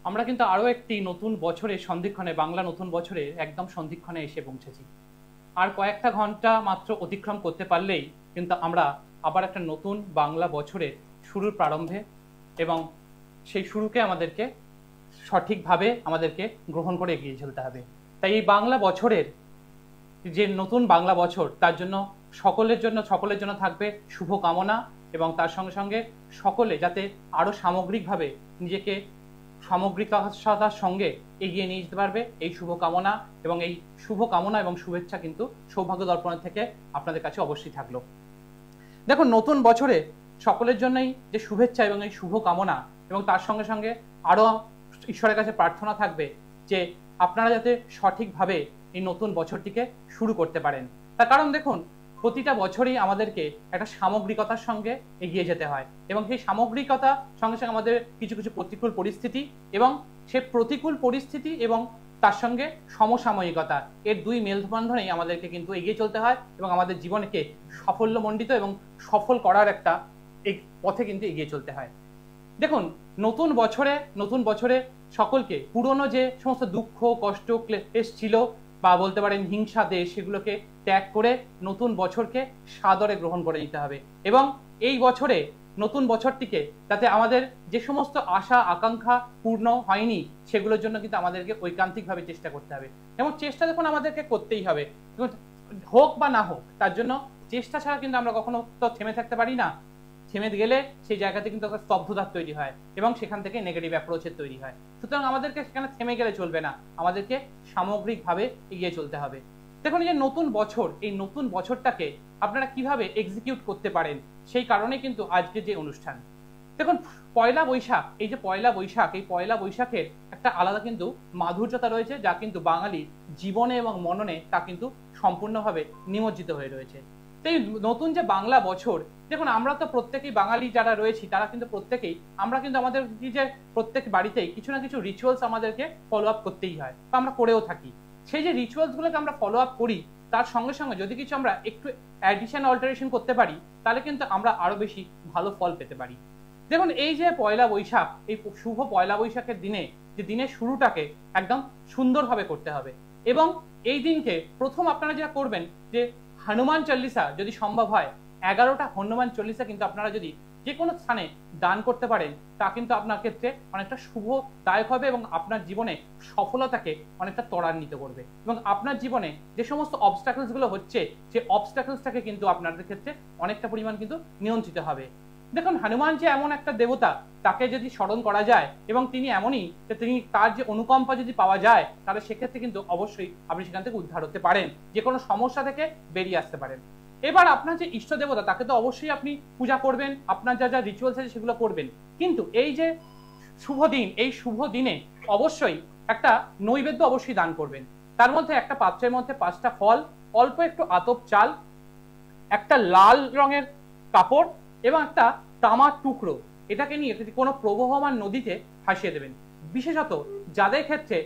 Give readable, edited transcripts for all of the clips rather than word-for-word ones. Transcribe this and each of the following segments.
আমরা কিন্তু আরো একটি নতুন বছরের সন্ধিক্ষণে, বাংলা নতুন বছরের একদম সন্ধিক্ষণে এসে পৌঁছেছি। আর কয়েকটা ঘন্টা মাত্র অতিক্রম করতে পারলেই কিন্তু আমরা আবার একটা নতুন বাংলা বছরের শুরুর প্রারম্ভে, এবং সেই শুরুকে আমাদেরকে সঠিকভাবে আমাদেরকে গ্রহণ করে এগিয়ে চলতে হবে। তাই এই বাংলা বছরের যে নতুন বাংলা বছর, তার জন্য সকলের জন্য থাকবে শুভ কামনা, এবং তার সঙ্গে সঙ্গে সকলে যাতে আরো সামগ্রিকভাবে নিজেকে সামগ্রিকতার সঙ্গে এগিয়ে নিয়ে যেতে পারবে, এই শুভ কামনা এবং শুভেচ্ছা কিন্তু সৌভাগ্য দর্পণের থেকে আপনাদের কাছে অবশ্যই থাকলো। দেখুন, নতুন বছরে সকলের জন্যই যে শুভেচ্ছা এবং এই শুভ কামনা, এবং তার সঙ্গে সঙ্গে আরো ঈশ্বরের কাছে প্রার্থনা থাকবে যে আপনারা যাতে সঠিকভাবে এই নতুন বছরটিকে শুরু করতে পারেন। তার কারণ দেখুন, প্রতিটা বছরই আমাদেরকে একটা সামগ্রিকতার সঙ্গে এগিয়ে যেতে হয়, এবং সেই সামগ্রিকতার সঙ্গে সঙ্গে আমাদের কিছু কিছু প্রতিকূল পরিস্থিতি, এবং সে প্রতিকূল পরিস্থিতি এবং তার সঙ্গে সমসাময়িকতা, এর দুই মেলবন্ধনেই আমাদেরকে কিন্তু এগিয়ে চলতে হয়, এবং আমাদের জীবনকে সাফল্যমণ্ডিত এবং সফল করার একটা পথে কিন্তু এগিয়ে চলতে হয়। দেখুন, নতুন বছরে সকলকে পুরনো যে সমস্ত দুঃখ, কষ্ট, ক্লেশ ছিল, বা বলতে পারেন হিংসা দেশ, সেগুলোকে ত্যাগ করে নতুন বছরকে সাদরে গ্রহণ করে নিতে হবে। এবং এই বছরে নতুন বছরটিকে যাতে আমাদের যে সমস্ত আশা আকাঙ্ক্ষা পূর্ণ হয়নি, সেগুলোর জন্য কিন্তু আমাদেরকে ঐকান্তিকভাবে চেষ্টা করতে হবে। এবং চেষ্টা দেখুন আমাদেরকে করতেই হবে, হোক বা না হোক, তার জন্য চেষ্টা ছাড়া কিন্তু আমরা কখনো তো থেমে থাকতে পারি না। থেমে গেলে সেই জায়গাতে কিন্তু একটা স্তব্ধতার তৈরি হয়, এবং সেখান থেকে নেগেটিভ অ্যাপ্রোচের তৈরি হয়। সুতরাং আমাদেরকে সেখানে থেমে গেলে চলবে না, আমাদেরকে সামগ্রিকভাবে এগিয়ে চলতে হবে। দেখুন, এই যে নতুন বছর, এই নতুন বছরটাকে আপনারা কিভাবে এক্সিকিউট করতে পারেন, সেই কারণে কিন্তু আজকে যে অনুষ্ঠান। দেখুন, পয়লা বৈশাখ, এই পয়লা বৈশাখের একটা আলাদা কিন্তু মাধুর্যতা রয়েছে, যা কিন্তু বাঙালি জীবনে এবং মননে তা কিন্তু সম্পূর্ণভাবে নিমজ্জিত হয়ে রয়েছে। এই নতুন যে বাংলা বছর, দেখুন আমরা তো প্রত্যেকেই বাঙালি যারা রয়েছি, তারা কিন্তু প্রত্যেকেই আমরা কিন্তু আমাদের যে প্রত্যেক বাড়িতেই কিছু না কিছু রিচুয়ালস আমাদেরকে ফলো আপ করতেই হয়, বা আমরা করেও থাকি। সেই যে রিচুয়ালস গুলোকে আমরা ফলো আপ করি, তার সঙ্গে সঙ্গে যদি কিছু আমরা একটু অ্যাডিশন অল্টারেশন করতে পারি, তাহলে কিন্তু আমরা আরো বেশি ভালো ফল পেতে পারি। দেখুন, এই যে পয়লা বৈশাখ, এই শুভ পয়লা বৈশাখের দিনে যে দিনের শুরুটাকে একদম সুন্দরভাবে করতে হবে, এবং এই দিনকে প্রথম আপনারা যেটা করবেন যে হনুমান চল্লিশা যদি সম্ভব হয়, 11টা হনুমান চল্লিশা কিন্তু আপনারা যদি যে কোনো স্থানে দান করতে পারেন, তা কিন্তু আপনার ক্ষেত্রে অনেকটা শুভদায়ক হবে, এবং আপনার জীবনে সফলতাকে অনেকটা ত্বরান্বিত করবে, এবং আপনার জীবনে যে সমস্ত অবস্ট্যাকলস গুলো হচ্ছে, সেই অবস্ট্যাকলসটাকে কিন্তু আপনাদের ক্ষেত্রে অনেকটা পরিমাণ কিন্তু নিয়ন্ত্রিত হবে। দেখুন, হনুমান যে এমন একটা দেবতা, তাকে যদি স্মরণ করা যায়, এবং তিনি এমনই যে তিনি তার যে অনুকম্পা যদি পাওয়া যায়, তাহলে সেক্ষেত্রে কিন্তু অবশ্যই আপনি সেখান থেকে উদ্ধার হতে পারেন, যে কোনো সমস্যা থেকে বেরিয়ে আসতে পারেন। এবার আপনার যে ইষ্ট দেবতা, তাকে তো অবশ্যই আপনি পূজা করবেন, আপনার যা যা রিচুয়ালস আছে সেগুলো করবেন, কিন্তু এই যে শুভ দিন, এই শুভ দিনে অবশ্যই একটা নৈবেদ্য অবশ্যই দান করবেন। তার মধ্যে একটা পাত্রের মধ্যে 5টা ফল, অল্প একটু আতপ চাল, একটা লাল রঙের কাপড়, এবং একটা তামার টুকরো, এটাকে নিয়ে কোনো প্রবহমান নদীতে ভাসিয়ে দেবেন। বিশেষত যাদের ক্ষেত্রে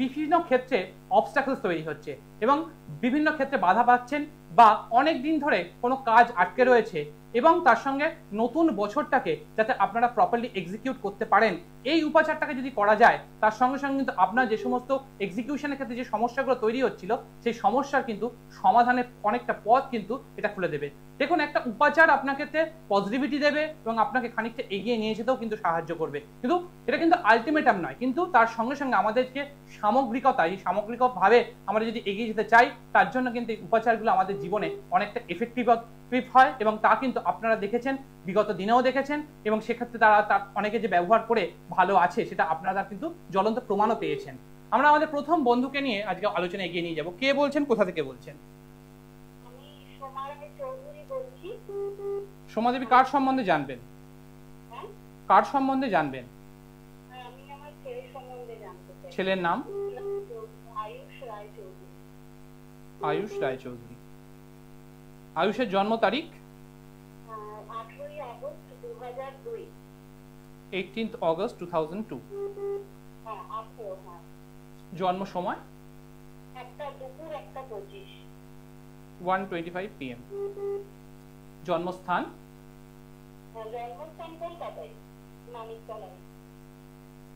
বিভিন্ন ক্ষেত্রে অবস্ট্যাকলস তৈরি হচ্ছে, এবং বিভিন্ন ক্ষেত্রে বাধা পাচ্ছেন, বা অনেক দিন ধরে কোনো কাজ আটকে রয়েছে, এবং তার সঙ্গে নতুন বছরটাকে যাতে আপনারা প্রপারলি এক্সিকিউট করতে পারেন, এই উপাচারটাকে যদি করা যায়, তার সঙ্গে সঙ্গে কিন্তু আপনার যে সমস্ত এক্সিকিউশনের ক্ষেত্রে যে সমস্যাগুলো তৈরি হচ্ছিল, সেই সমস্যার কিন্তু সমাধানের অনেকটা পথ কিন্তু এটা খুলে দেবে। দেখুন, একটা উপাচার আপনার ক্ষেত্রে পজিটিভিটি দেবে, এবং আপনাকে খানিকটা এগিয়ে নিয়ে যেতেও কিন্তু সাহায্য করবে, কিন্তু এটা কিন্তু আলটিমেটাম নয়। কিন্তু তার সঙ্গে সঙ্গে আমাদেরকে সামগ্রিকভাবে আমরা যদি এগিয়ে যেতে চাই, তার জন্য কিন্তু এই উপাচারগুলো আমাদের জীবনে অনেকটা এফেক্টিভ হয়, এবং তা কিন্তু আপনারা দেখেছেন, বিগত দিনেও দেখেছেন, এবং সেক্ষেত্রে তার অনেকে যে ব্যবহার করে ভালো আছে, সেটা আপনারা কিন্তু জ্বলন্ত প্রমাণও পেয়েছেন। আমরা আমাদের প্রথম বন্ধুকে নিয়ে আজকে আলোচনা এগিয়ে নিয়ে যাব। কে বলছেন, কোথা থেকে বলছেন? সোমা দেবী, কার সম্বন্ধে জানবেন? কার সম্বন্ধে জানবেন? ছেলের নাম? আয়ুষ রায়চৌধুরী। আয়ুষের জন্ম তারিখ? 18th August 2002। জন্ম সময়? 1:25 PM। জন্মস্থান?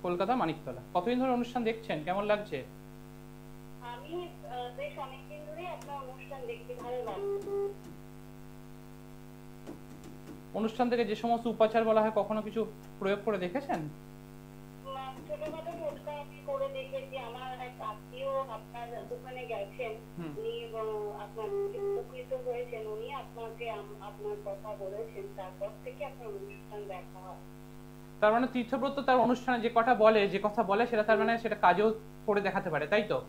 কলকাতা মানিকতলা। কতদিন ধরে অনুষ্ঠান দেখছেন, কেমন লাগছে? আমি বেশ অনেকদিন ধরে আপনার অনুষ্ঠান দেখছি, ভালো লাগছে। অনুষ্ঠান থেকে যে সমস্ত উপাচার বলা হয় কখনো কিছু প্রয়োগ করে দেখেছেন? ছোটখাটো টোটকা আমি করে দেখেছি। আমার এক আত্মীয় আপনার দোকানে গেছেন, উনি আপনার উপকৃত হয়েছেন, উনি আপনাকে আপনার কথা বলেছেন, তারপর থেকে আপনার অনুষ্ঠান দেখা হয়। তার মানে তীর্থব্রত তার অনুষ্ঠানে যে কথা বলে সেটা তার মানে সেটা কাজেও করে দেখাতে পারে, তাই তো?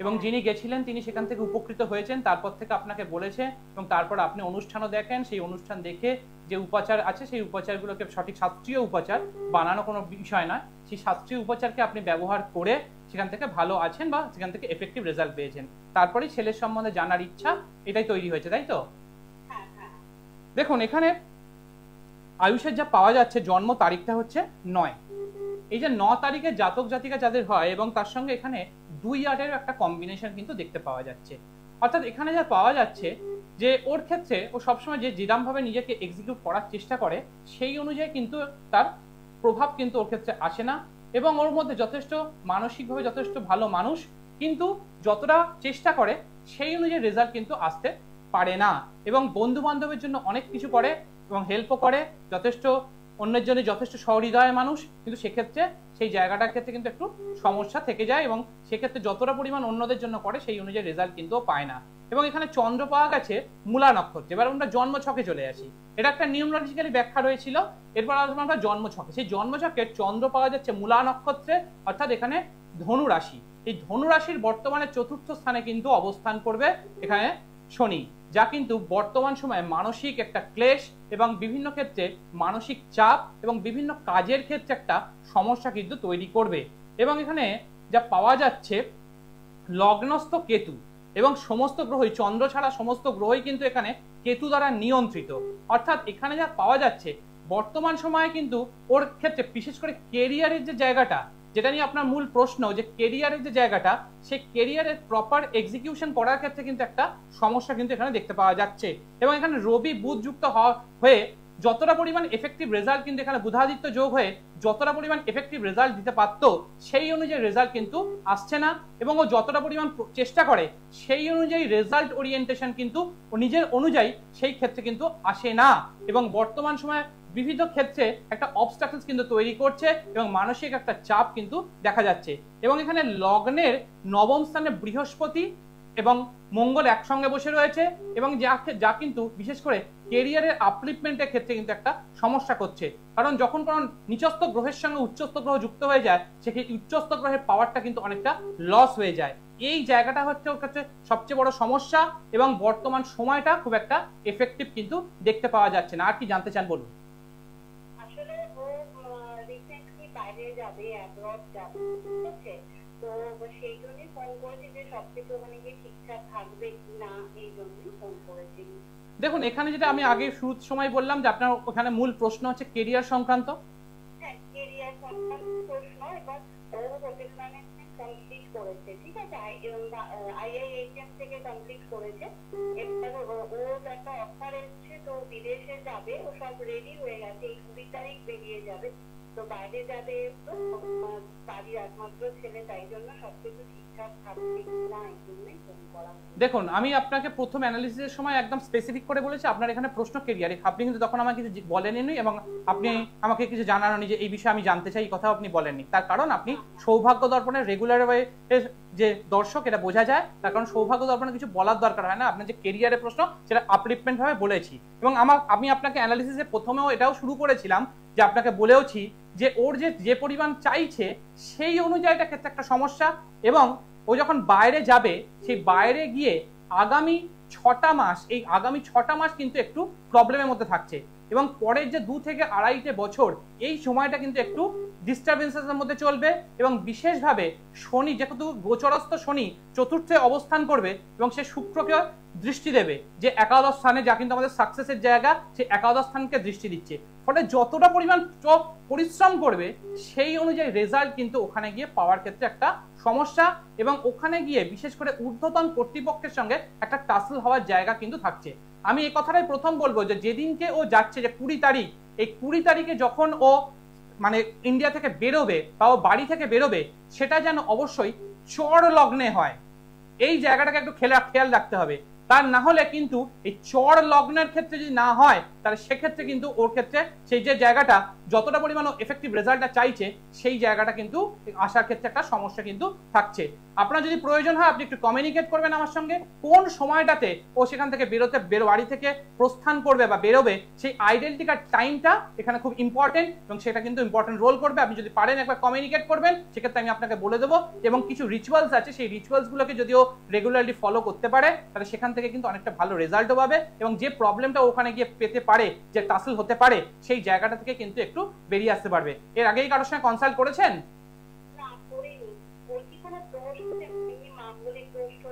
এবং যিনি গেছিলেন তিনি সেখান থেকে উপকৃত হয়েছেন, তারপর থেকে আপনাকে বলেছে, এবং তারপর আপনি অনুষ্ঠানও দেখেন, সেই অনুষ্ঠান দেখে যে উপাচার আছে সেই উপাচারগুলোকে, সঠিক শাস্ত্রীয় উপাচার, বানানো কোনো বিষয় নয়, সেই শাস্ত্রীয় উপাচারকে আপনি ব্যবহার করে সেখান থেকে ভালো আছেন বা সেখান থেকে এফেক্টিভ রেজাল্ট পেয়েছেন। তারপরেই ছেলের সম্বন্ধে জানার ইচ্ছা এটাই তৈরি হয়েছে, তাই তো? দেখুন এখানে আয়ুষের যা পাওয়া যাচ্ছে, জন্ম তারিখটা হচ্ছে 9। এই যে 9 তারিখে জাতক জাতিকা যাদের হয় এবং তার সঙ্গে এখানে 2-8-এর একটা কম্বিনেশন কিন্তু দেখতে পাওয়া যাচ্ছে। অর্থাৎ এখানে যা পাওয়া যাচ্ছে যে ওর ক্ষেত্রে ও সবসময় যে যেরকম ভাবে নিজেকে এক্সিকিউট করার চেষ্টা করে সেই অনুযায়ী কিন্তু তার প্রভাব কিন্তু ওর ক্ষেত্রে আসে না, এবং ওর মধ্যে যথেষ্ট মানসিকভাবে যথেষ্ট ভালো মানুষ, কিন্তু যতটা চেষ্টা করে সেই অনুযায়ী রেজাল্ট কিন্তু আসতে পারে না, এবং বন্ধু বান্ধবের জন্য অনেক কিছু করে এবং হেল্পও করে, যথেষ্ট অন্যের জন্য যথেষ্ট সহৃদয় মানুষ, কিন্তু সেক্ষেত্রে সেই জায়গাটার ক্ষেত্রে কিন্তু একটু সমস্যা থেকে যায়, এবং সেক্ষেত্রে যতটা পরিমাণ অন্যদের জন্য করে সেই অনুযায়ী রেজাল্ট কিন্তু পায় না। এবং এখানে চন্দ্র পাওয়া গেছে মূলা নক্ষত্রে। এবার আমরা জন্ম ছকে চলে আসি, এটা একটা নিউমেরোলজিক্যালি ব্যাখ্যা রয়েছিল, এরপর আসবো আমরা জন্ম ছকে। সেই জন্ম ছকের চন্দ্র পাওয়া যাচ্ছে মূলা নক্ষত্রে, অর্থাৎ এখানে ধনু রাশি। এই ধনু রাশির বর্তমানে 4র্থ স্থানে কিন্তু অবস্থান করবে এখানে শনি, যা কিন্তু বর্তমান সময়ে মানসিক একটা ক্লেশ এবং বিভিন্ন ক্ষেত্রে মানসিক চাপ এবং বিভিন্ন কাজের ক্ষেত্রে একটা সমস্যা কিন্তু তৈরি করবে। এবং এখানে যা পাওয়া যাচ্ছে লগ্নস্থ কেতু এবং সমস্ত গ্রহই, চন্দ্র ছাড়া সমস্ত গ্রহই কিন্তু এখানে কেতু দ্বারা নিয়ন্ত্রিত। অর্থাৎ এখানে যা পাওয়া যাচ্ছে বর্তমান সময়ে কিন্তু ওর ক্ষেত্রে বিশেষ করে কেরিয়ারের যে জায়গাটা, যেটা নিয়ে আপনার মূল প্রশ্ন, যে কেরিয়ারের যে জায়গাটা, সেই কেরিয়ারের প্রপার এক্সিকিউশন করার ক্ষেত্রে কিন্তু একটা সমস্যা কিন্তু এখানে দেখতে পাওয়া যাচ্ছে। এবং এখানে রবি বুধ যুক্ত হয়ে যতটা পরিমাণ এফেক্টিভ রেজাল্ট কিন্তু এখানে বুধাদিত্য যোগ হয়ে যতটা পরিমাণ এফেক্টিভ রেজাল্ট দিতে পারত সেই অনুযায়ী রেজাল্ট কিন্তু আসছে না, এবং ও যতটা পরিমাণ চেষ্টা করে সেই অনুযায়ী রেজাল্ট ওরিয়েন্টেশন কিন্তু ও নিজের অনুযায়ী সেই ক্ষেত্রে কিন্তু আসে না, এবং বর্তমান সময়ে বিভিন্ন ক্ষেত্রে একটা অবস্ট্রাকলস কিন্তু তৈরি করছে এবং মানসিক একটা চাপ কিন্তু দেখা যাচ্ছে। এবং এখানে লগ্নের 9ম স্থানে বৃহস্পতি এবং মঙ্গল একসঙ্গে বসে রয়েছে, এবং যা কিন্তু বিশেষ করে কেরিয়ারের আপলিফমেন্টের ক্ষেত্রে কিন্তু একটা সমস্যা করছে, কারণ যখন কোনো নিচস্থ গ্রহের সঙ্গে উচ্চস্থ গ্রহ যুক্ত হয়ে যায় সেক্ষেত্রে উচ্চস্থ গ্রহের পাওয়ারটা কিন্তু অনেকটা লস হয়ে যায়। এই জায়গাটা হচ্ছে ওর কাছে সবচেয়ে বড় সমস্যা, এবং বর্তমান সময়টা খুব একটা এফেক্টিভ কিন্তু দেখতে পাওয়া যাচ্ছে না। আর কি জানতে চান বলুন? আসলে ও রিসেন্টলি বাইরে যাবে, অ্যাব্রড যাবে, ঠিক আছে? তো সেই জন্যই ফোন করেছি যে সবকিছু ওখানে গিয়ে ঠিকঠাক থাকবে কিনা, এই জন্যই ফোন করেছি। দেখুন এখানে যেটা আমি আগে শুরুর সময় বললাম যে আপনার ওখানে মূল প্রশ্ন হচ্ছে কেরিয়ার সংক্রান্ত। হ্যাঁ, কেরিয়ার সংক্রান্ত প্রশ্ন। এবার ও হোটেল ম্যানেজমেন্ট কমপ্লিট করেছে, ঠিক আছে, IIHM থেকে কমপ্লিট করেছে। এবার ওর একটা অফার এসছে, তো বিদেশে যাবে, ও সব রেডি হয়ে গেছে, এই 20 তারিখ বেরিয়ে যাবে, তো বাইরে যাবে। তো বাড়ির একমাত্র ছেলে, তাই জন্য সবকিছু ঠিকঠাক থাকবে কিনা এই জন্যই ফোন করা। দেখুন আমি আপনাকে প্রথম অ্যানালিসিসের সময় একদম স্পেসিফিক করে বলেছি আপনার এখানে প্রশ্ন কেরিয়ারে, আপনি কিন্তু তখন আমাকে কিছু বলেননি এবং আপনি আমাকে কিছু জানাননি যে এই বিষয়ে আমি জানতে চাই, কথা আপনি বলেননি। তার কারণ আপনি সৌভাগ্য দর্পণের রেগুলার ওয়ে যে দর্শক, এটা বোঝা যায়। তার কারণ সৌভাগ্য দর্পণে কিছু বলার দরকার হয় না, আপনার যে কেরিয়ারের প্রশ্ন সেটা আপলিফমেন্ট ভাবে বলেছি। এবং আমি আপনাকে অ্যানালিসিসে প্রথমেও এটাও শুরু করেছিলাম যে আপনাকে বলেওছি যে ওর যে পরিমাণ চাইছে সেই অনুযায়ীটা ক্ষেত্রে একটা সমস্যা, এবং ও যখন বাইরে যাবে সেই বাইরে গিয়ে আগামী 6টা মাস, এই আগামী 6টা মাস কিন্তু একটু প্রবলেমের মধ্যে থাকছে, এবং পরের যে 2 থেকে 2.5 বছর এই সময়টা কিন্তু একটু ডিস্টারবেন্সের মধ্যে চলবে। এবং বিশেষভাবে শনি, যেহেতু গোচরস্থ শনি 4র্থে অবস্থান করবে এবং সে শুক্রকে দৃষ্টি দেবে যে একাদশ স্থানে, যা কিন্তু আমাদের সাকসেসের জায়গা, সেই একাদশ স্থানকে দৃষ্টি দিচ্ছে, ফলে যতটা পরিমাণ পরিশ্রম করবে সেই অনুযায়ী রেজাল্ট কিন্তু ওখানে গিয়ে পাওয়ার ক্ষেত্রে একটা সমস্যা, এবং ওখানে গিয়ে বিশেষ করে ঊর্ধ্বতন কর্তৃপক্ষের সঙ্গে একটা টাসল হওয়ার জায়গা কিন্তু থাকছে। আমি এই কথাটাই প্রথম বলবো যে যেদিনকে ও যাচ্ছে, যে 20 তারিখ, এই 20 তারিখে যখন ও মানে ইন্ডিয়া থেকে বেরোবে বা ও বাড়ি থেকে বেরোবে, সেটা যেন অবশ্যই চর লগ্নে হয়। এই জায়গাটাকে একটু খেয়াল রাখতে হবে। তার না হলে কিন্তু এই চর লগ্নের ক্ষেত্রে যদি না হয়, তাহলে সেক্ষেত্রে কিন্তু ওর ক্ষেত্রে সেই যে জায়গাটা যতটা পরিমাণ এফেক্টিভ রেজাল্টটা চাইছে, সেই জায়গাটা কিন্তু আসার ক্ষেত্রে একটা সমস্যা কিন্তু থাকছে। আপনার যদি প্রয়োজন হয় আপনি একটু কমিউনিকেট করবেন আমার সঙ্গে, কোন সময়টাতে ও সেখান থেকে বাড়ি থেকে প্রস্থান করবে বা বেরোবে, সেই আইডেন্টি কার্ড টাইমটা এখানে খুব ইম্পর্টেন্ট, এবং সেটা কিন্তু ইম্পর্টেন্ট রোল করবে। আপনি যদি পারেন একবার কমিউনিকেট করবেন, সেক্ষেত্রে আমি আপনাকে বলে দেবো। এবং কিছু রিচুয়ালস আছে, সেই রিচুয়ালসগুলোকে যদি ও রেগুলারলি ফলো করতে পারে, তাহলে সেখান থেকে কিন্তু অনেকটা ভালো রেজাল্টও পাবে, এবং যে প্রবলেমটা ওখানে গিয়ে পেতে পারে, যে টাসেল হতে পারে, সেই জায়গাটা থেকে কিন্তু একটু বেরিয়ে আসতে পারবে। এর আগেই কারোর সঙ্গে কনসাল্ট করেছেন?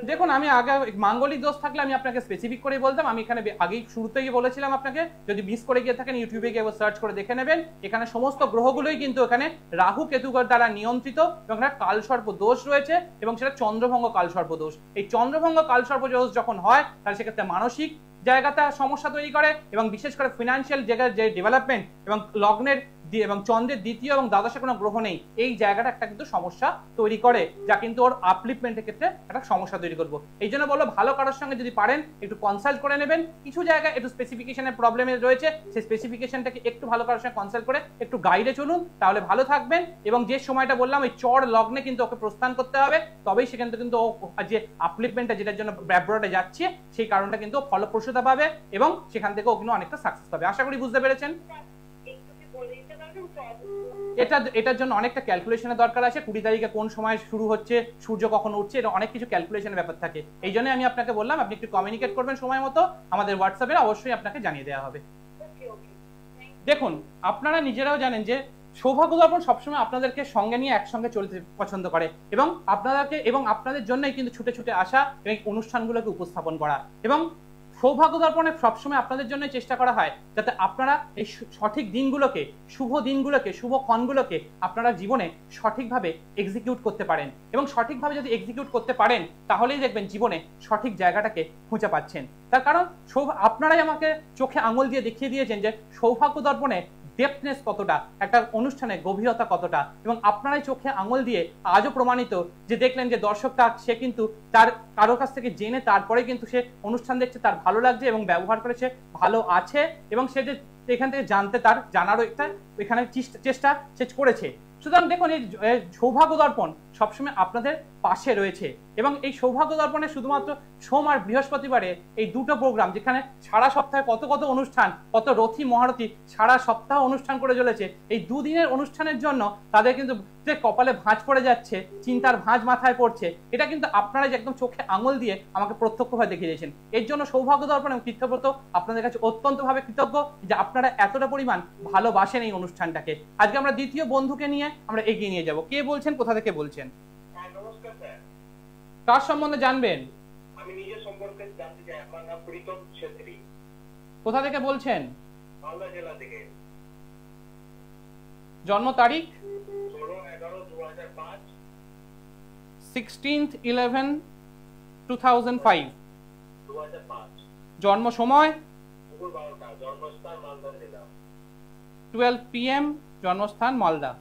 দেখুন, আমি আগে মাঙ্গলিক দোষ থাকলে আমি আপনাকে স্পেসিফিক করে বলতাম। আমি এখানে আগেই শুরুতেই বলেছিলাম আপনাকে, যদি মিস করে গিয়ে থাকেন ইউটিউবে গিয়ে সার্চ করে দেখে নেবেন। এখানে সমস্ত গ্রহগুলোই কিন্তু এখানে রাহু কেতুগর দ্বারা নিয়ন্ত্রিত, এবং এখানে কালসর্প দোষ রয়েছে, এবং সেটা চন্দ্রভঙ্গ কালসর্প দোষ। এই চন্দ্রভঙ্গ কালসর্প দোষ যখন হয়, তাহলে সেক্ষেত্রে মানসিক জায়গাটা সমস্যা তৈরি করে, এবং বিশেষ করে ফিনান্সিয়াল জায়গার যে ডেভেলপমেন্ট, এবং লগ্নের এবং চন্দ্রের দ্বিতীয় এবং দ্বাদশে কোনো গ্রহ নেই, এই জায়গাটা একটা কিন্তু সমস্যা তৈরি করে, যা কিন্তু ওর আপলিফমেন্টের ক্ষেত্রে একটা সমস্যা তৈরি করবো। এই জন্য বলবো, ভালো কারোর সঙ্গে যদি পারেন একটু কনসাল্ট করে নেবেন। কিছু জায়গায় একটু স্পেসিফিকেশনের প্রবলেম রয়েছে, সেই স্পেসিফিকেশনটাকে একটু ভালো কারোর সঙ্গে কনসাল্ট করে একটু গাইডে চলুন, তাহলে ভালো থাকবেন। এবং যে সময়টা বললাম ওই চর লগ্নে কিন্তু ওকে প্রস্থান করতে হবে, তবেই সেখান থেকে কিন্তু ও যে আপলিফমেন্টটা যেটার জন্য ব্যাব্রোডে যাচ্ছে, সেই কারণটা কিন্তু ফলপ্রসূতা পাবে, এবং সেখান থেকে ও কিন্তু অনেকটা সাকসেস পাবে। আশা করি বুঝতে পেরেছেন। এটার জন্য অনেকটা ক্যালকুলেশনের দরকার আছে। 20 তারিখে কোন সময় শুরু হচ্ছে, সূর্য কখন উঠছে, এটা অনেক কিছু ক্যালকুলেশনের ব্যাপার থাকে। এই জন্য আমি আপনাকে বললাম আপনি একটু কমিউনিকেট করবেন সময় মতো, আমাদের হোয়াটসঅ্যাপে অবশ্যই আপনাকে জানিয়ে দেওয়া হবে। দেখুন, আপনারা নিজেরাও জানেন যে সৌভাগ্য দর্পণ সবসময় আপনাদেরকে সঙ্গে নিয়ে একসঙ্গে চলতে পছন্দ করে, এবং আপনাদের জন্যই কিন্তু ছুটে ছুটে আসা এবং অনুষ্ঠানগুলোকে উপস্থাপন করা। এবং সৌভাগ্য দর্পণে সবসময় আপনাদের জন্য চেষ্টা করা হয় যাতে আপনারা এই সঠিক দিনগুলোকে, শুভ দিনগুলোকে, শুভ ক্ষণগুলোকে আপনারা জীবনে সঠিকভাবে এক্সিকিউট করতে পারেন। এবং সঠিকভাবে যদি এক্সিকিউট করতে পারেন, তাহলেই দেখবেন জীবনে সঠিক জায়গাটাকে খুঁজে পাচ্ছেন। তার কারণ আপনারাই আমাকে চোখে আঙুল দিয়ে দেখিয়ে দিয়েছেন যে সৌভাগ্য দর্পণে ডেপথনেস কতটা, একটা অনুষ্ঠানের গভীরতা কতটা, এবং আপনারাই চোখে আঙুল দিয়ে আজও প্রমাণিত যে দেখলেন যে দর্শকটা সে কিন্তু তার কারো কাছ থেকে জেনে তারপরে কিন্তু সে অনুষ্ঠান দেখছে, তার ভালো লাগছে এবং ব্যবহার করে সে ভালো আছে, এবং সে যে এখান থেকে তার জানারও একটা এখানে চেষ্টা সে করেছে। সুতরাং দেখুন, এই সৌভাগ্য দর্পণ সবসময় আপনাদের পাশে রয়েছে, এবং এই সৌভাগ্য দর্পণে শুধুমাত্র সোম আর বৃহস্পতিবারে এই দুটো প্রোগ্রাম, যেখানে সারা সপ্তাহে কত কত অনুষ্ঠান, কত রথী মহারথী সারা সপ্তাহ অনুষ্ঠান করে চলেছে, এই দুদিনের অনুষ্ঠানের জন্য তাদের কিন্তু যে কপালে ভাঁজ পড়ে যাচ্ছে, চিন্তার ভাঁজ মাথায় পড়ছে, এটা কিন্তু আপনারা যে একদম চোখে আঙুল দিয়ে আমাকে প্রত্যক্ষভাবে দেখিয়ে দিয়েছেন। এর জন্য সৌভাগ্য দর্পণ এবং কৃতজ্ঞত আপনাদের কাছে অত্যন্তভাবে কৃতজ্ঞ যে আপনারা এতটা পরিমাণ ভালোবাসেন এই অনুষ্ঠানটাকে। আজকে আমরা দ্বিতীয় বন্ধুকে নিয়ে আমরা এগিয়ে নিয়ে যাব। কে বলছেন, কোথা থেকে বলছেন? নমস্কার স্যার। কার সম্বন্ধে জানবেন? আমি নিজের সম্পর্কে জানতে চাই। আমার নাম প্রীতম ছেত্রী। কোথা থেকে বলছেন? মালদা জেলা থেকে। জন্ম তারিখ? 16/11/2005। 16/11/2005। 2005। জন্ম সময়? দুপুর 12টা। জন্মস্থান মালদা জেলা। 12 PM। জন্মস্থান মালদা।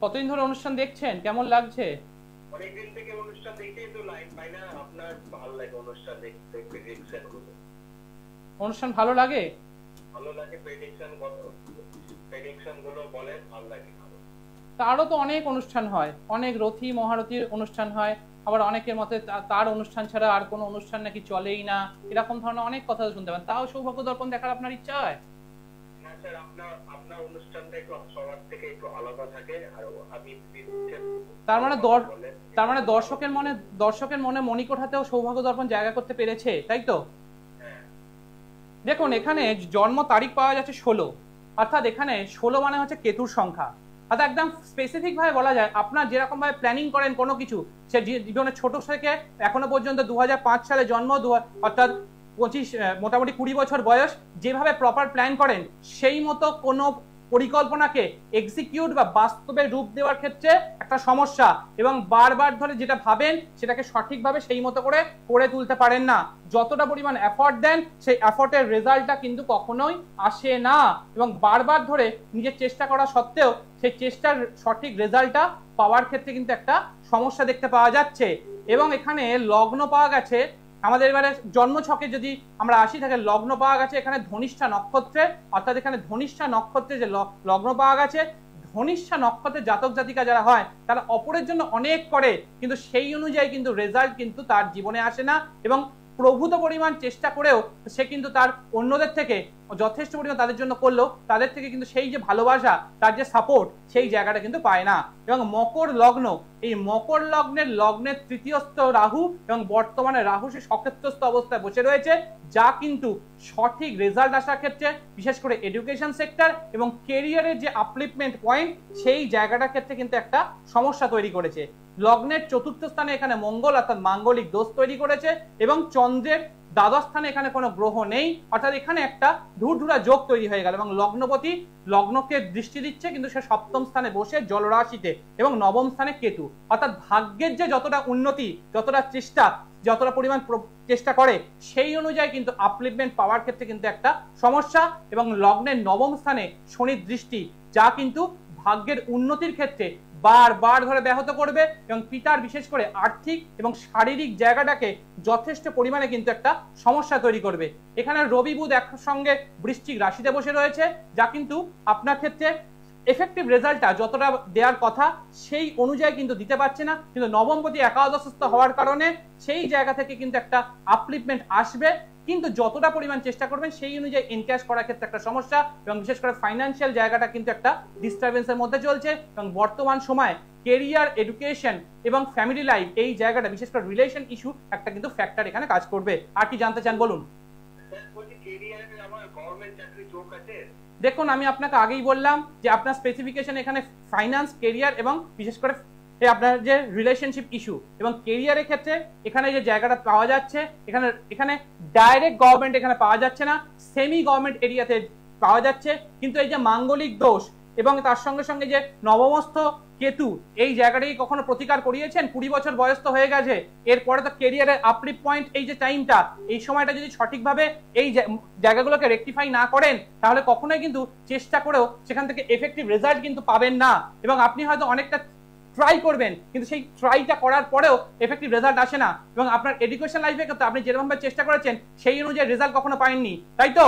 কতদিন ধরে অনুষ্ঠান দেখছেন? কেমন লাগছে? অনেকদিন থেকে অনুষ্ঠান দেখছি, তো লাইভ পাই না। আপনার ভালো লাগে অনুষ্ঠান দেখতে? প্রেডিকশন গুলো অনুষ্ঠান ভালো লাগে? ভালো লাগে। প্রেডিকশন গুলো বলেন, ভালো লাগে। তারও তো অনেক অনুষ্ঠান হয়, অনেক রথী মহারথীর অনুষ্ঠান হয়, আবার অনেকের মতে তার অনুষ্ঠান ছাড়া আর কোনো অনুষ্ঠান নাকি চলেই না, এরকম ধরনের অনেক কথা শুনতে পান। তাও সৌভাগ্য দর্পণ দেখার আপনার ইচ্ছা হয়? না স্যার, আপনার অনুষ্ঠানটা একটু সবার থেকে একটু আলাদা থাকে। আর আমি তার মানে দর্শকের মনে মণিকোঠাতেও সৌভাগ্য দর্পণ জায়গা করতে পেরেছে, তাই তো? দেখুন, এখানে জন্ম তারিখ পাওয়া যাচ্ছে 16, অর্থাৎ এখানে 16 মানে হচ্ছে কেতুর সংখ্যা। অর্থাৎ একদম স্পেসিফিক ভাবে বলা যায়, আপনার যেরকম ভাবে প্ল্যানিং করেন কোনো কিছু, সে জীবনে ছোট থেকে এখনো পর্যন্ত 2005 সালে জন্ম, অর্থাৎ 25 মোটামুটি 20 বছর বয়স, যেভাবে প্রপার প্ল্যান করেন সেই মতো কোনো পরিকল্পনাকে এক্সিকিউট বা বাস্তবে রূপ দেওয়ার ক্ষেত্রে একটা সমস্যা, এবং বারবার ধরে যেটা ভাবেন সেটাকে সঠিকভাবে সেই মতো করে তুলতে পারেন না। যতটা পরিমাণ এফর্ট দেন সেই এফর্টের রেজাল্টটা কিন্তু কখনোই আসে না, এবং বারবার ধরে নিজের চেষ্টা করা সত্ত্বেও সেই চেষ্টার সঠিক রেজাল্টটা পাওয়ার ক্ষেত্রে কিন্তু একটা সমস্যা দেখতে পাওয়া যাচ্ছে। এবং এখানে লগ্ন পাওয়া গেছে আমাদের, এবারে জন্মছকে যদি আমরা আসি থাকে লগ্ন পাওয়া গেছে এখানে ধনিষ্ঠা নক্ষত্রে, অর্থাৎ এখানে ধনিষ্ঠা নক্ষত্রে যে লগ্ন পাওয়া গেছে, ধনিষ্ঠা নক্ষত্রের জাতক জাতিকা যারা হয় তারা অপরের জন্য অনেক করে, কিন্তু সেই অনুযায়ী কিন্তু রেজাল্ট কিন্তু তার জীবনে আসে না, এবং প্রভূত পরিমাণ চেষ্টা করেও সে কিন্তু তার অন্যদের থেকে যথেষ্ট পরিমাণ তাদের জন্য করলেও তাদের থেকে কিন্তু সেই যে ভালোবাসা, তার যে সাপোর্ট, সেই জায়গাটা কিন্তু পায় না। এবং মকর লগ্ন, এই মকর লগ্নের তৃতীয়স্থ রাহু, এবং বর্তমানে রাহু সে সক্ষেত্রস্থ অবস্থায় বসে রয়েছে, যা কিন্তু সঠিক রেজাল্ট আসার ক্ষেত্রে বিশেষ করে এডুকেশন সেক্টর এবং কেরিয়ারের যে আপলিফমেন্ট পয়েন্ট, সেই জায়গাটার ক্ষেত্রে কিন্তু একটা সমস্যা তৈরি করেছে। লগ্নের চতুর্থ স্থানে এখানে মঙ্গল অর্থাৎ মাঙ্গলিক দোষ তৈরি করেছে, এবং চন্দ্রের দ্বাদশ স্থানে এখানে কোনো গ্রহ নেই, অর্থাৎ এখানে একটা ধুরধুরা যোগ তৈরি হয়ে গেল, এবং লগ্নপতি লগ্নকে দৃষ্টি দিচ্ছে কিন্তু সে সপ্তম স্থানে বসে জলরাশিতে, এবং নবম স্থানে কেতু, অর্থাৎ ভাগ্যের যে যতটা উন্নতি, যতটা চেষ্টা, যতটা পরিমাণ চেষ্টা করে সেই অনুযায়ী কিন্তু আপলিফমেন্ট পাওয়ার ক্ষেত্রে কিন্তু একটা সমস্যা, এবং লগ্নের নবম স্থানে শনির দৃষ্টি, যা কিন্তু ভাগ্যের উন্নতির ক্ষেত্রে বারবার ধরে ব্যাহত করবে, এবং পিতার বিশেষ করে আর্থিক এবং শারীরিক জায়গাটাকে যথেষ্ট পরিমাণে কিন্তু একটা সমস্যা তৈরি করবে। এখানে রবি বুধ একসঙ্গে বৃশ্চিক রাশিতে বসে রয়েছে, যা কিন্তু আপনার ক্ষেত্রে এফেক্টিভ রেজাল্টটা যতটা দেওয়ার কথা সেই অনুযায়ী কিন্তু দিতে পারছে না, কিন্তু নবমপতি একাদশস্থ হওয়ার কারণে সেই জায়গা থেকে কিন্তু একটা আপলিফমেন্ট আসবে, কিন্তু যতটা পরিমাণ চেষ্টা করবেন সেই অনুযায়ী এনক্যাশ করার ক্ষেত্রে একটা সমস্যা, এবং বিশেষ করে ফাইন্যান্সিয়াল জায়গাটা কিন্তু একটা ডিস্টারবেন্সের মধ্যে চলছে। এবং বর্তমান সময় কেরিয়ার, এডুকেশন এবং ফ্যামিলি লাইফ, এই জায়গাটা বিশেষ করে রিলেশন ইস্যু একটা কিন্তু ফ্যাক্টর এখানে কাজ করবে। আর কি জানতে চান বলুন। দেখুন, আমি আপনাকে আগেই বললাম যে আপনার স্পেসিফিকেশন এখানে ফাইন্যান্স, কেরিয়ার এবং বিশেষ করে আপনার যে রিলেশনশিপ ইস্যু, এবং কেরিয়ারের ক্ষেত্রে এখানে যে জায়গাটা পাওয়া যাচ্ছে, এখানে ডাইরেক্ট গভর্নমেন্ট এখানে পাওয়া যাচ্ছে না, সেমি গভর্নমেন্ট এরিয়াতে পাওয়া যাচ্ছে, কিন্তু এই যে মাঙ্গলিক দোষ এবং তার সঙ্গে সঙ্গে যে নবমস্থ কেতু, এই জায়গাটাই কখনো প্রতিকার করিয়েছেন? 20 বছর বয়স তো হয়ে গেছে, এরপরে তো কেরিয়ারের আপলিফ পয়েন্ট, এই যে টাইমটা, এই সময়টা যদি সঠিকভাবে এই জায়গাগুলোকে রেকটিফাই না করেন, তাহলে কখনোই কিন্তু চেষ্টা করেও সেখান থেকে এফেক্টিভ রেজাল্ট কিন্তু পাবেন না। এবং আপনি হয়তো অনেকটা ট্রাই করবেন, কিন্তু সেই ট্রাইটা করার পরেও এফেক্টিভ রেজাল্ট আসে না, এবং আপনার এডুকেশন লাইফে কিন্তু আপনি যেরকমভাবে চেষ্টা করেছেন সেই অনুযায়ী রেজাল্ট কখনো পাইননি, তাই তো?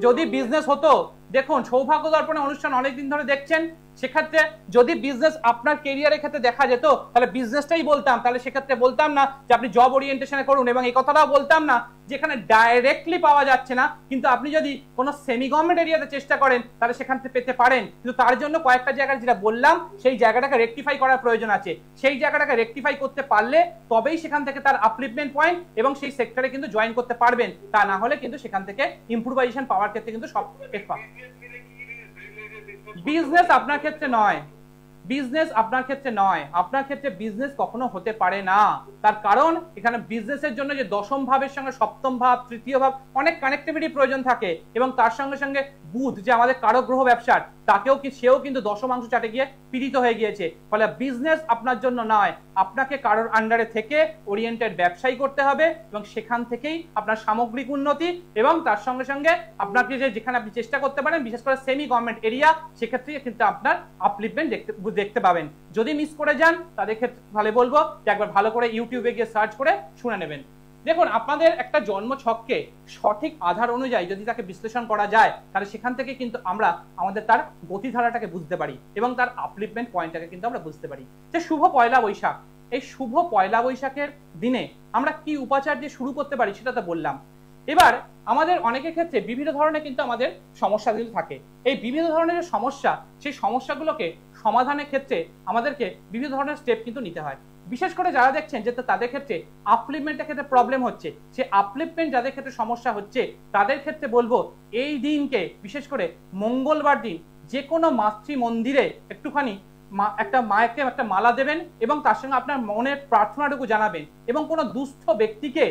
যদি বিজনেস হতো, দেখুন সৌভাগ্য দর্পণে অনুষ্ঠান অনেকদিন ধরে দেখছেন, সেক্ষেত্রে যদি বিজনেস আপনার কেরিয়ারের ক্ষেত্রে দেখা যেত তাহলে বিজনেসটাই বলতাম, তাহলে সেক্ষেত্রে বলতাম না যে আপনি জব ওরিয়েন্টেশনে করুন, এবং এই কথাটাও বলতাম না যেখানে ডাইরেক্টলি পাওয়া যাচ্ছে না, কিন্তু আপনি যদি কোনো সেমি গভর্নমেন্ট এরিয়াতে চেষ্টা করেন তাহলে সেখান থেকে পেতে পারেন, কিন্তু তার জন্য কয়েকটা জায়গায় যেটা বললাম সেই জায়গাটাকে রেকটিফাই করার প্রয়োজন আছে। সেই জায়গাটাকে রেকটিফাই করতে পারলে তবেই সেখান থেকে তার আপলিফমেন্ট পয়েন্ট এবং সেই সেক্টরে কিন্তু জয়েন করতে পারবেন, তা না হলে কিন্তু সেখান থেকে ইমপ্রুভাইজেশন পাওয়ার ক্ষেত্রে কিন্তু সব বিজনেস আপনার ক্ষেত্রে নয়, বিজনেস আপনার ক্ষেত্রে নয়, আপনার ক্ষেত্রে বিজনেস কখনো হতে পারে না। তার কারণ এখানে বিজনেসের জন্য যে দশম ভাবের সঙ্গে সপ্তম ভাব, তৃতীয় ভাব, অনেক কানেক্টিভিটি প্রয়োজন থাকে, এবং তার সঙ্গে সঙ্গে বুধ যে আমাদের কারক গ্রহ ব্যবসার, তাকেও সেও কিন্তু দশমাংশ চাটে গিয়ে পীড়িত হয়ে গিয়েছে। ফলে বিজনেস আপনার জন্য নয়, আপনাকে কারোর আন্ডারে থেকে ওরিয়েন্টেড ব্যবসায়ী করতে হবে, এবং সেখান থেকেই আপনার সামগ্রিক উন্নতি, এবং তার সঙ্গে সঙ্গে আপনাকে যেখানে আপনি চেষ্টা করতে পারেন বিশেষ করে সেমি গভর্নমেন্ট এরিয়া, সেক্ষেত্রে কিন্তু আপনার আপলিফমেন্ট দেখতে পাবেন। যদি মিস করে যান তাদের ক্ষেত্রে ভালো বলবো যে একবার ভালো করে ইউটিউবে গিয়ে সার্চ করে শুনে নেবেন। দেখুন, আপনাদের একটা জন্ম ছককে সঠিক আধার অনুযায়ী যদি তাকে বিশ্লেষণ করা যায়, তাহলে সেখান থেকে কিন্তু আমরা আমাদের তার গতিধারাটাকে বুঝতে পারি, এবং তার আপলিফমেন্ট পয়েন্টটাকে কিন্তু আমরা বুঝতে পারি। যে শুভ পয়লা বৈশাখ, এই শুভ পয়লা বৈশাখের দিনে আমরা কি উপাচার দিয়ে শুরু করতে পারি সেটা তো বললাম। এবার আমাদের অনেকের ক্ষেত্রে বিভিন্ন ধরনের কিন্তু আমাদের সমস্যাগুলো থাকে, এই বিভিন্ন ধরনের যে সমস্যা, সেই সমস্যাগুলোকে সমাধানের ক্ষেত্রে আমাদেরকে বিভিন্ন ধরনের স্টেপ কিন্তু নিতে হয়। বিশেষ করে যারা দেখছেন যে তাদের ক্ষেত্রে আপলিফমেন্টের ক্ষেত্রে প্রবলেম হচ্ছে, সে আপলিফমেন্ট যাদের ক্ষেত্রে সমস্যা হচ্ছে তাদের ক্ষেত্রে বলবো এই দিনকে বিশেষ করে মঙ্গলবার দিন যে কোনো মাতৃ মন্দিরে একটুখানি একটা মায়েকে একটা মালা দেবেন, এবং তার সঙ্গে আপনার মনের প্রার্থনাটুকু জানাবেন, এবং কোনো দুস্থ ব্যক্তিকে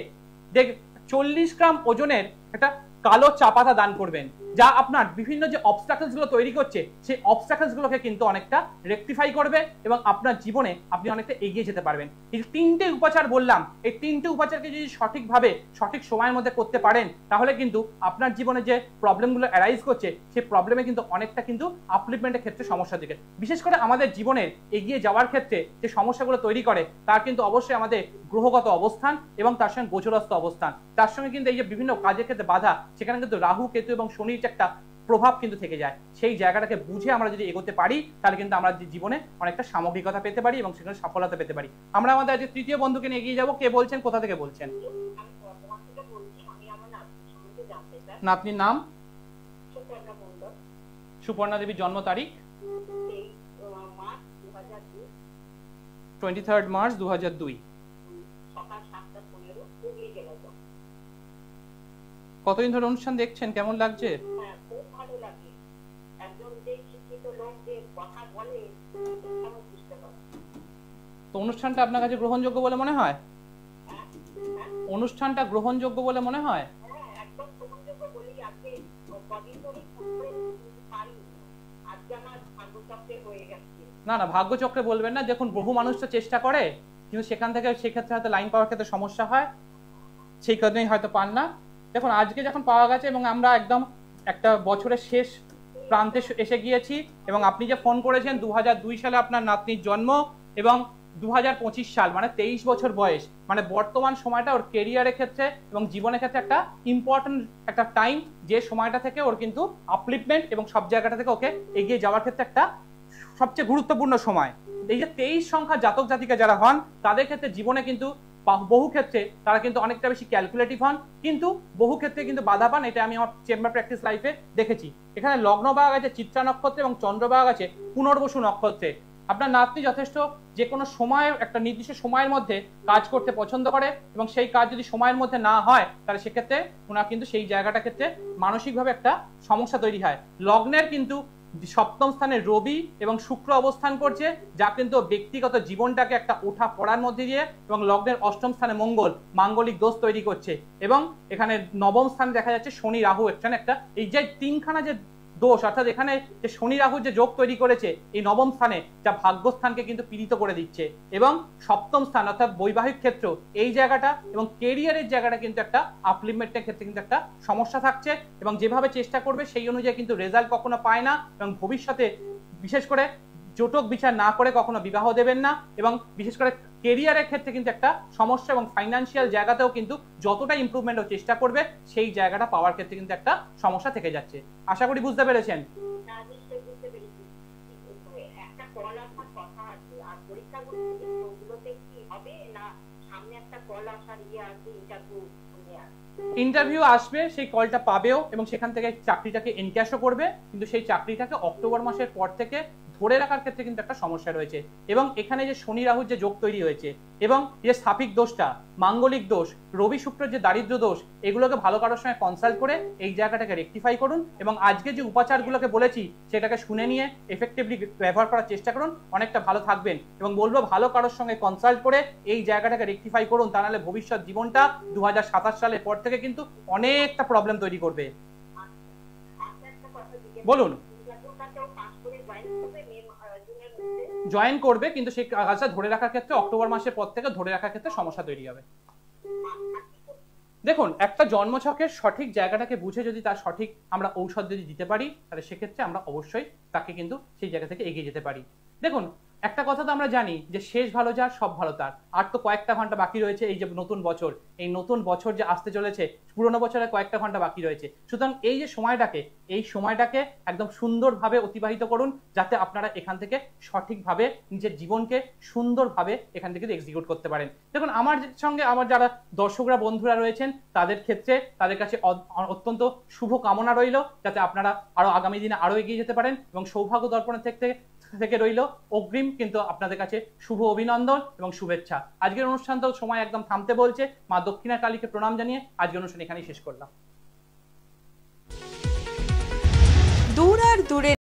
40 গ্রাম ওজনের একটা কালো চা পাতা দান করবেন, যা আপনার বিভিন্ন যে অবস্ট্রাকলস গুলো তৈরি করছে সেই অবস্ট্রাকলস গুলোকে কিন্তু অনেকটা রেকটিফাই করবে এবং আপনার জীবনে আপনি অনেকটা এগিয়ে যেতে পারবেন। এই তিনটে উপাচার বললাম, এই তিনটে উপাচারকে যদি সঠিকভাবে সঠিক সময়ের মধ্যে করতে পারেন তাহলে কিন্তু আপনার জীবনে যে প্রবলেমগুলো অ্যারাইজ করছে সেই প্রবলেমে কিন্তু অনেকটা কিন্তু আপলিফমেন্টের ক্ষেত্রে সমস্যা দিকে, বিশেষ করে আমাদের জীবনের এগিয়ে যাওয়ার ক্ষেত্রে যে সমস্যাগুলো তৈরি করে তার কিন্তু অবশ্যই আমাদের গ্রহগত অবস্থান এবং তার সঙ্গে গোচরস্থ অবস্থান, তার সঙ্গে কিন্তু এই যে বিভিন্ন কাজের ক্ষেত্রে বাধা, সেখানে কিন্তু রাহু, কেতু এবং শনির একটা প্রভাব কিন্তু থেকে যায়। সেই জায়গাটাকে বুঝে আমরা যদি এগোতে পারি তাহলে কিন্তু আমরা জীবনে অনেকটা সামগ্রিকতা পেতে পারি এবং সেখানে সফলতা পেতে পারি। আমরা আমাদের আজকে তৃতীয় বন্ধুকে নিয়ে এগিয়ে যাবো। কে বলছেন, কোথা থেকে বলছেন? নাতনির নাম? সুপর্ণা দেবীর জন্ম তারিখ? 23 মার্চ 2002। কতদিন ধরে অনুষ্ঠান দেখছেন, কেমন লাগছে? তো অনুষ্ঠানটা আপনার কাছে গ্রহণযোগ্য বলে মনে হয়? অনুষ্ঠানটা গ্রহণযোগ্য বলে মনে হয়? না না, ভাগ্যচক্রে বলবেন না। দেখুন, বহু মানুষ তো চেষ্টা করে কিন্তু সেখান থেকে সেক্ষেত্রে হয়তো লাইন পাওয়ার ক্ষেত্রে সমস্যা হয়, সেই কারণেই হয়তো পান না। দেখুন, আজকে যখন পাওয়া গেছে এবং আমরা একদম একটা বছরের শেষ প্রান্তে এসে গিয়েছি এবং আপনি যে ফোন করেছেন 2002 সালে আপনার নাতনির জন্ম এবং 2025 সাল মানে 23 বছর বয়স, মানে বর্তমান সময়টা ওর কেরিয়ারের ক্ষেত্রে এবং জীবনের ক্ষেত্রে একটা ইম্পর্টেন্ট একটা টাইম, যে সময়টা থেকে ওর কিন্তু আপলিফমেন্ট এবং সব জায়গাটা থেকে ওকে এগিয়ে যাওয়ার ক্ষেত্রে একটা সবচেয়ে গুরুত্বপূর্ণ সময়। এই যে 23 সংখ্যা জাতক জাতিকা যারা হন তাদের ক্ষেত্রে জীবনে কিন্তু বহু ক্ষেত্রে তারা কিন্তু অনেকটা বেশি ক্যালকুলেটিভ হন, কিন্তু বহু ক্ষেত্রে কিন্তু বাধা পান। এটা আমি আমার চেম্বার প্র্যাকটিস লাইফে দেখেছি। এখানে লগ্ন ভাগ আছে চিত্রা নক্ষত্রে এবং চন্দ্র ভাগ আছে পুনর্বসু নক্ষত্রে। আপনার নাতনি যথেষ্ট যে কোনো সময় একটা নির্দিষ্ট সময়ের মধ্যে কাজ করতে পছন্দ করে এবং সেই কাজ যদি সময়ের মধ্যে না হয় তাহলে সেক্ষেত্রে ওনার কিন্তু সেই জায়গাটা ক্ষেত্রে মানসিকভাবে একটা সমস্যা তৈরি হয়। লগ্নের কিন্তু সপ্তম স্থানে রবি এবং শুক্র অবস্থান করছে, যা কিন্তু ব্যক্তিগত জীবনটাকে একটা ওঠা পড়ার মধ্যে দিয়ে, এবং লগ্নের অষ্টম স্থানে মঙ্গল মাঙ্গলিক দোষ তৈরি করছে এবং এখানে নবম স্থানে দেখা যাচ্ছে শনি রাহু এখানে একটা এই যে তিনখানা যে দোষ, অর্থাৎ এখানে যে শনি রাহু যে যোগ তৈরি করেছে এই নবম স্থানে, যা ভাগ্যস্থানকে কিন্তু পীড়িত করে দিচ্ছে এবং সপ্তম স্থান অর্থাৎ বৈবাহিক ক্ষেত্র এই জায়গাটা এবং কেরিয়ারের জায়গাটা কিন্তু একটা আপলিফমেন্টের ক্ষেত্রে কিন্তু একটা সমস্যা থাকছে এবং যেভাবে চেষ্টা করবে সেই অনুযায়ী কিন্তু রেজাল্ট কখনো পায় না এবং ভবিষ্যতে বিশেষ করে জটক বিচার না করে কখনো বিবাহ দেবেন না এবং বিশেষ করে কেরিয়ারের ক্ষেত্রে কিন্তু একটা সমস্যা এবং ফাইন্যান্সিয়াল জায়গাতেও কিন্তু যতটা ইমপ্রুভমেন্ট ও চেষ্টা করবে সেই জায়গাটা পাওয়ার ক্ষেত্রে কিন্তু একটা সমস্যা থেকে যাচ্ছে। আশা করি বুঝতে পেরেছেন। ইন্টারভিউ আসবে, সেই কলটা পাবেও এবং সেখান থেকে চাকরিটাকে এনক্যাশও করবে, কিন্তু সেই চাকরিটাকে অক্টোবর মাসের পর থেকে ধরে রাখার ক্ষেত্রে কিন্তু একটা সমস্যা রয়েছে এবং এখানে যে শনি রাহুর যে যোগ তৈরি হয়েছে এবং যে স্থাপিক দোষটা, মাঙ্গলিক দোষ, রবি শুক্রের যে দারিদ্র দোষ, এগুলোকে ভালো কারোর সঙ্গে কনসাল্ট করে এই জায়গাটাকে রেকটিফাই করুন এবং আজকে যে উপাচারগুলোকে বলেছি সেটাকে শুনে নিয়ে এফেক্টিভলি ব্যবহার করার চেষ্টা করুন, অনেকটা ভালো থাকবেন এবং বলবো ভালো কারোর সঙ্গে কনসাল্ট করে এই জায়গাটাকে রেকটিফাই করুন, তা নাহলে ভবিষ্যৎ জীবনটা 2027 সালের পর থেকে কিন্তু অনেকটা প্রবলেম তৈরি করবে। বলুন। জয়েন করবে কিন্তু সেই কাজটা ধরে রাখার ক্ষেত্রে অক্টোবর মাসের পর থেকে ধরে রাখার ক্ষেত্রে সমস্যা তৈরি হবে। দেখুন, একটা জন্মছকের সঠিক জায়গাটাকে বুঝে যদি তার সঠিক আমরা ঔষধ যদি দিতে পারি তাহলে সেক্ষেত্রে আমরা অবশ্যই তাকে কিন্তু সেই জায়গা থেকে এগিয়ে যেতে পারি। দেখুন, একটা কথা তো আমরা জানি যে শেষ ভালো যার সব ভালো তার, আর তো কয়েকটা ঘন্টা বাকি রয়েছে। এই যে নতুন বছর, এই নতুন বছর যে আসতে চলেছে, পুরোনো বছরের কয়েকটা ঘন্টা বাকি রয়েছে। সুতরাং এই যে সময়টাকে একদম সুন্দরভাবে অতিবাহিত করুন যাতে আপনারা এখান থেকে সঠিকভাবে নিজের জীবনকে সুন্দরভাবে এখান থেকে এক্সিকিউট করতে পারেন। দেখুন, আমার সঙ্গে আমার যারা দর্শকরা বন্ধুরা রয়েছেন তাদের ক্ষেত্রে তাদের কাছে অত্যন্ত শুভ কামনা রইল যাতে আপনারা আরো আগামী দিনে আরো এগিয়ে যেতে পারেন এবং সৌভাগ্য দর্পণের থেকে রইল অগ্রিম কিন্তু আপনাদের কাছে শুভ অভিনন্দন এবং শুভেচ্ছা। আজকের অনুষ্ঠান তো সময় একদম থামতে বলছে। মা দক্ষিণা কালীকে প্রণাম জানিয়ে আজকের অনুষ্ঠান এখানেই শেষ করলাম। দূর আর দূরে